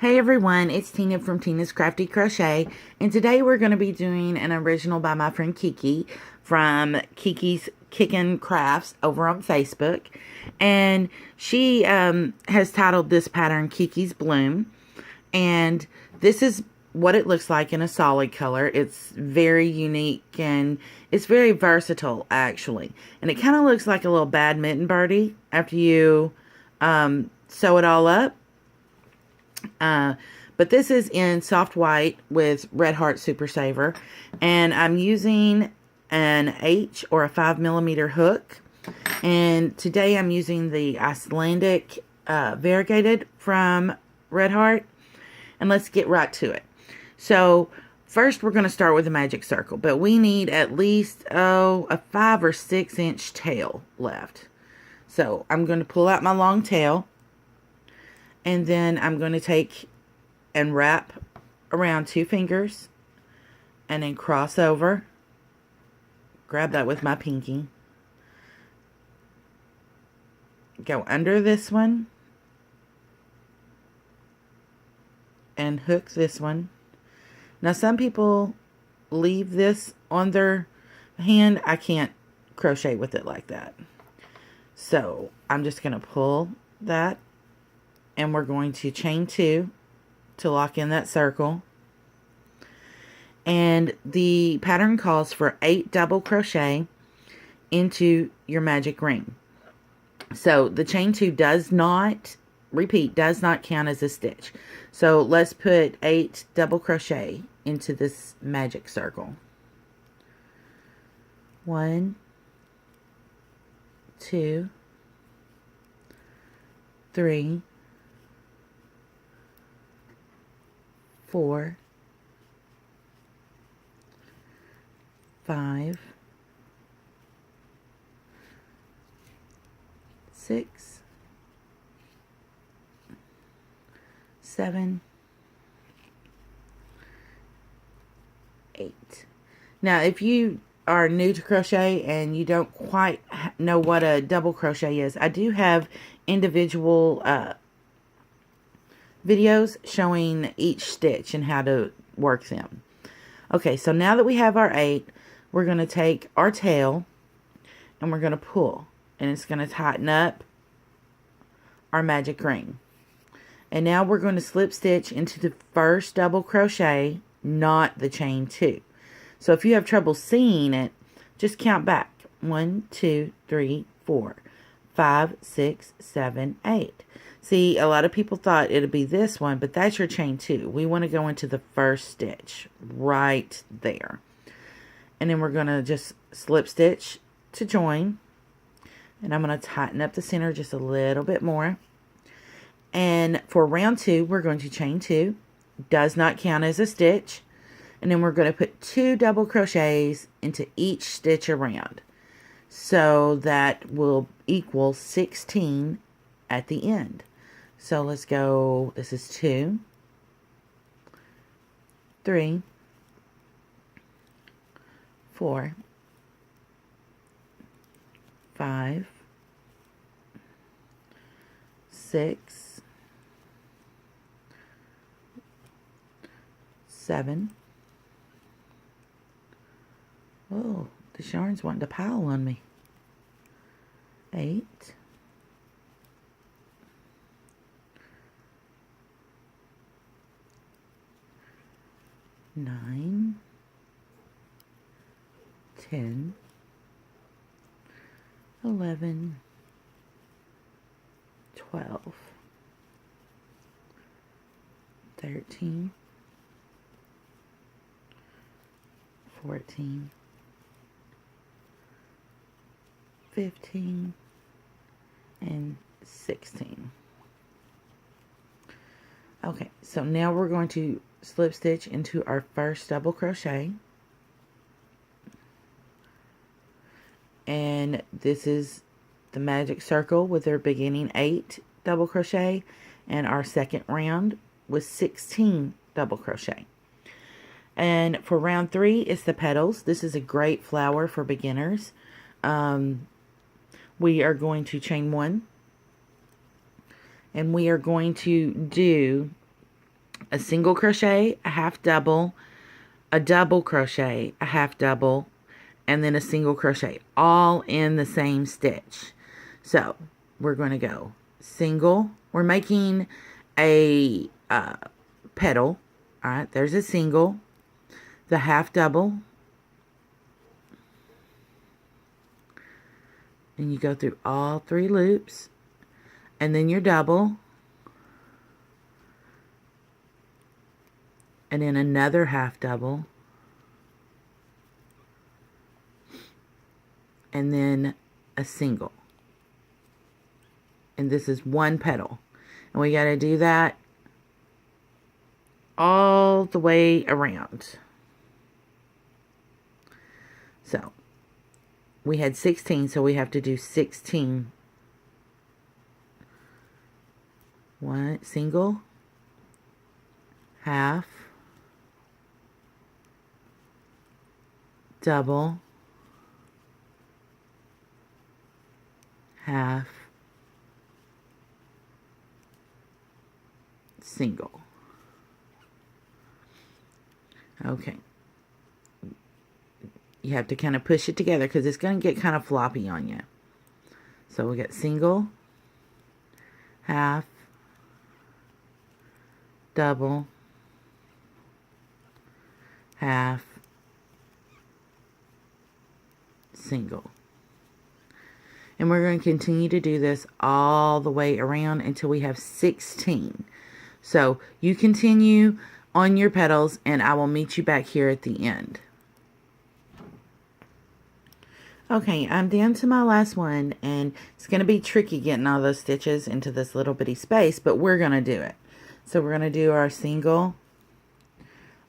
Hey everyone, it's Tina from Tina's Crafty Crochet, and today we're going to be doing an original by my friend Kiki from Kiki's Kickin' Crafts over on Facebook, and she has titled this pattern Kiki's Bloom, and this is what it looks like in a solid color. It's very unique and it's very versatile actually, and it kind of looks like a little badminton birdie after you sew it all up. But this is in soft white with Red Heart Super Saver, and I'm using an H or a 5mm hook, and today I'm using the Icelandic variegated from Red Heart, and let's get right to it. So first we're going to start with a magic circle, but we need at least a 5 or 6 inch tail left. So I'm going to pull out my long tail, and then I'm going to take and wrap around 2 fingers and then cross over. Grab that with my pinky. Go under this one and hook this one. Now some people leave this on their hand. I can't crochet with it like that. So I'm just going to pull that, and we're going to chain 2 to lock in that circle. And the pattern calls for 8 double crochet into your magic ring. So the chain 2 does not, repeat, does not count as a stitch. So let's put 8 double crochet into this magic circle. 1, 2, 3, 4, 5, 6, 7, 8. Now, if you are new to crochet and you don't quite know what a double crochet is, I do have individual videos showing each stitch and how to work them. Okay, so now that we have our 8, we're going to take our tail and we're going to pull, and it's going to tighten up our magic ring. And now we're going to slip stitch into the first double crochet, not the chain 2. So if you have trouble seeing it, just count back. 1, 2, 3, 4, 5, 6, 7, 8. See, a lot of people thought it'd be this one, but that's your chain 2. We want to go into the first stitch right there. And then we're going to just slip stitch to join. And I'm going to tighten up the center just a little bit more. And for round 2, we're going to chain 2. Does not count as a stitch. And then we're going to put 2 double crochets into each stitch around. So that will equal 16 at the end. So let's go, this is 2, 3, 4, 5, 6, 7. Oh, this yarn's wanting to pile on me. 8. 9, 10, 11, 12, 13, 14, 15, and 16. Okay, so now we're going to slip stitch into our first double crochet, and this is the magic circle with our beginning 8 double crochet, and our second round was 16 double crochet. And for round 3 is the petals. This is a great flower for beginners. We are going to chain 1, and we are going to do a single crochet, a half double, a double crochet, a half double, and then a single crochet, all in the same stitch. So we're going to go single. We're making a petal. All right, there's a single, the half double, and you go through all 3 loops, and then your double, and then another half double, and then a single. And this is 1 petal. And we got to do that all the way around. So we had 16, so we have to do 16. 1 single, half, double, half, single. Okay. You have to kind of push it together because it's going to get kind of floppy on you. So we got single, half, double, half, single. And we're going to continue to do this all the way around until we have 16. So you continue on your petals and I will meet you back here at the end. Okay, I'm down to my last one, and it's going to be tricky getting all those stitches into this little bitty space, but we're going to do it. So we're going to do our single,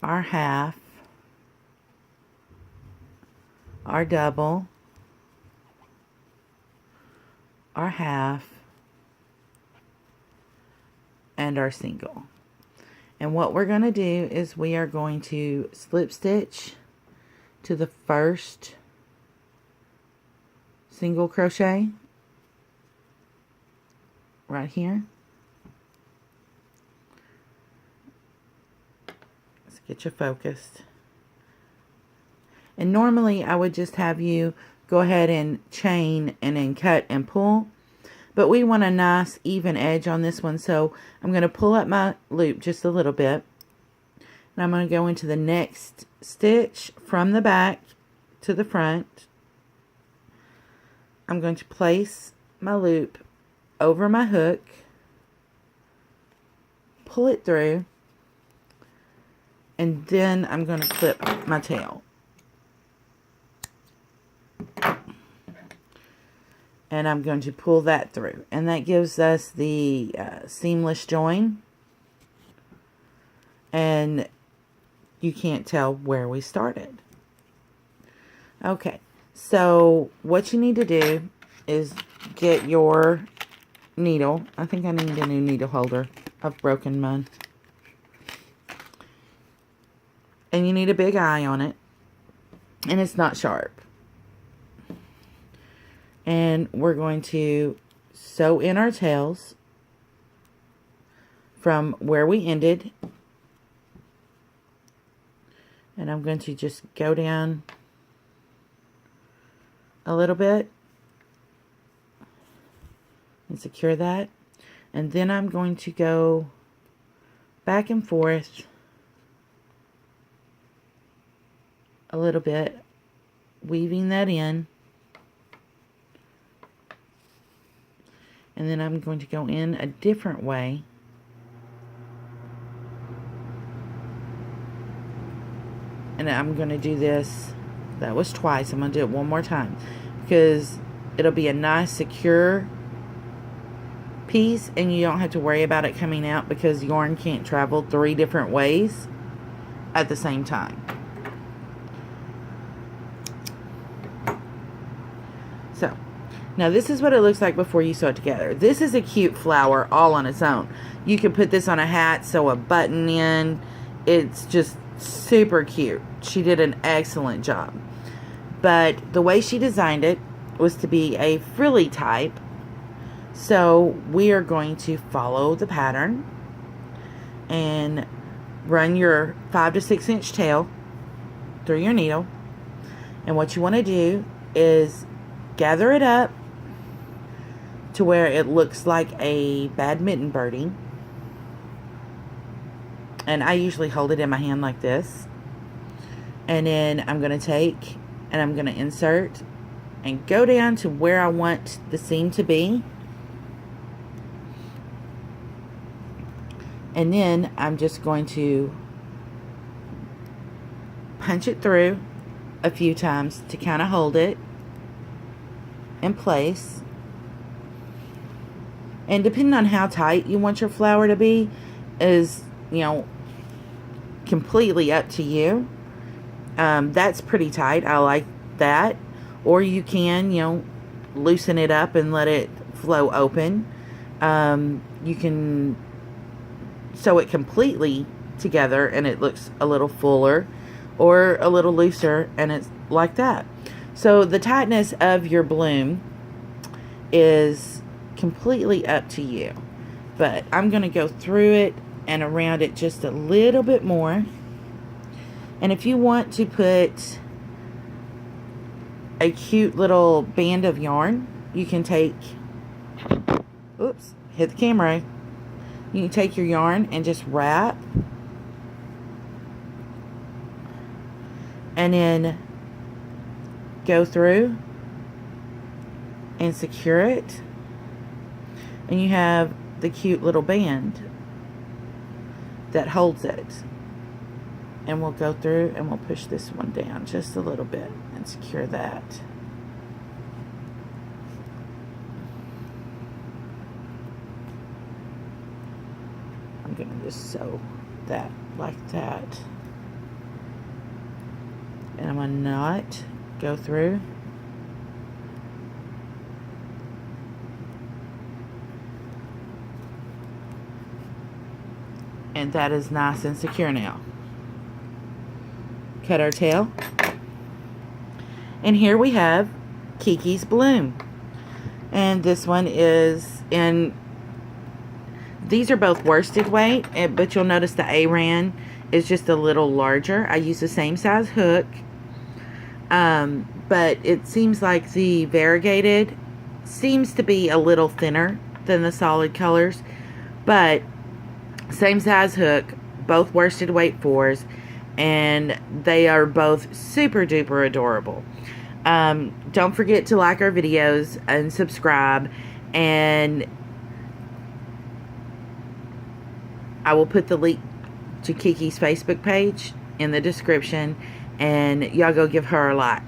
our half, our double, our half, and our single. And what we're going to do is we are going to slip stitch to the first single crochet right here. Let's get you focused. And normally I would just have you go ahead and chain and then cut and pull, but we want a nice even edge on this one, so I'm going to pull up my loop just a little bit, and I'm going to go into the next stitch from the back to the front. I'm going to place my loop over my hook, pull it through, and then I'm going to clip my tail. And I'm going to pull that through. And that gives us the seamless join. And you can't tell where we started. Okay. So what you need to do is get your needle. I think I need a new needle holder. I've broken mine. And you need a big eye on it. And it's not sharp. And we're going to sew in our tails from where we ended. And I'm going to just go down a little bit and secure that, and then I'm going to go back and forth a little bit, weaving that in, and then I'm going to go in a different way and I'm going to do this. That was twice. I'm going to do it one more time because it'll be a nice secure piece and you don't have to worry about it coming out because yarn can't travel 3 different ways at the same time. So now this is what it looks like before you sew it together. This is a cute flower all on its own. You could put this on a hat, sew a button in. It's just super cute. She did an excellent job. But the way she designed it was to be a frilly type. So we are going to follow the pattern. And run your 5 to 6 inch tail through your needle. And what you want to do is gather it up to where it looks like a badminton birdie. And I usually hold it in my hand like this. And then I'm going to take and I'm going to insert and go down to where I want the seam to be. And then I'm just going to punch it through a few times to kind of hold it in place. And depending on how tight you want your flower to be is, you know, completely up to you. That's pretty tight. I like that. Or you can, you know, loosen it up and let it flow open. You can sew it completely together and it looks a little fuller, or a little looser and it's like that. So the tightness of your bloom is completely up to you. But I'm going to go through it and around it just a little bit more. And if you want to put a cute little band of yarn, you can take, oops, hit the camera. You can take your yarn and just wrap. And then go through and secure it. And you have the cute little band that holds it. And we'll go through and we'll push this one down just a little bit and secure that. I'm going to just sew that like that. And I'm going to knot, go through. And that is nice and secure now. Cut our tail. And here we have Kiki's bloom. And this one is in, these are both worsted weight, but you'll notice the Aran is just a little larger. I use the same size hook. But it seems like the variegated seems to be a little thinner than the solid colors. But same size hook, both worsted weight 4s. And they are both super duper adorable. Don't forget to like our videos and subscribe. And I will put the link to Kiki's Facebook page in the description. And y'all go give her a like.